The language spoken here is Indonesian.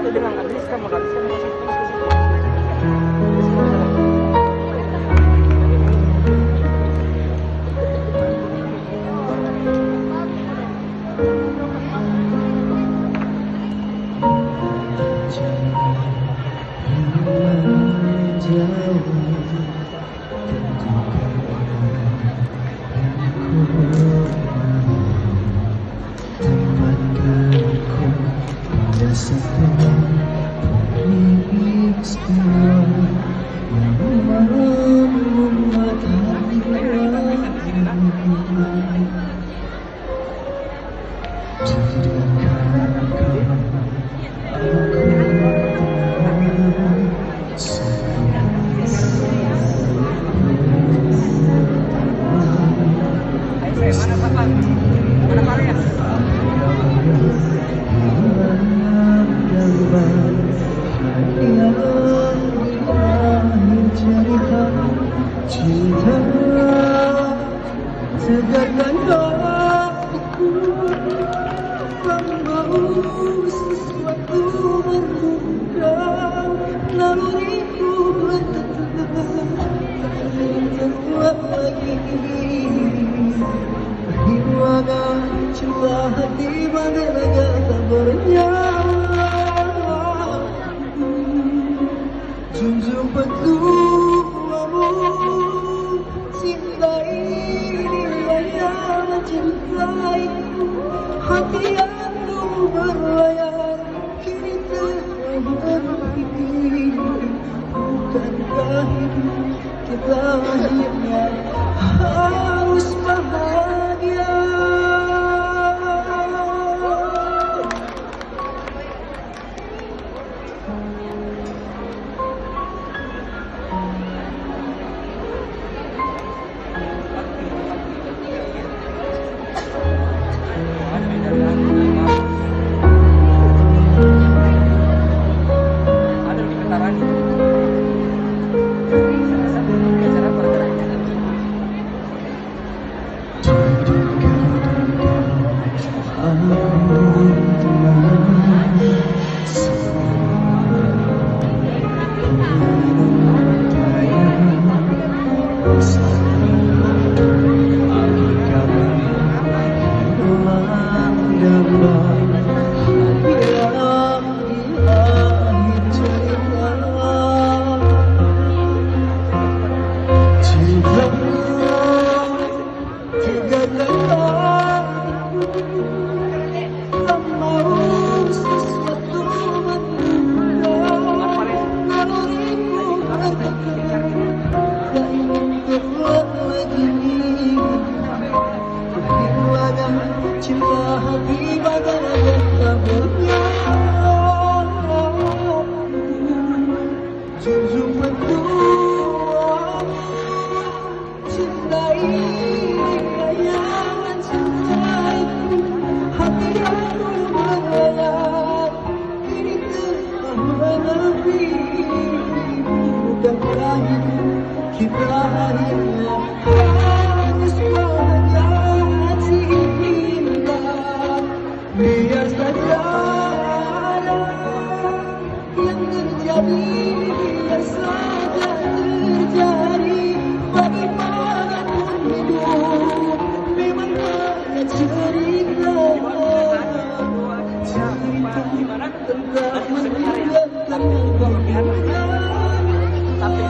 Dia bilang habiskan mau habiskan mau situ terus ke situ. Junjung petuamu, cintai dia yang mencintaiku. Hati aku berlayar, kini telah berhenti. Bukankah kita akhirnya harus bahagia? Cinta hati bagaikan taburnya, junjung petuamu, cintai dia yang mencintaiku. Hati aku berlayar, kini telah menepi. Bukankah kita akhirnya harus bahagia? Biar saja ada yang terjadi, biar saja terjadi. Bagaimanapun hidup memang ada cerita, cerita tentang meninggalkan kebahagiaan. Tapi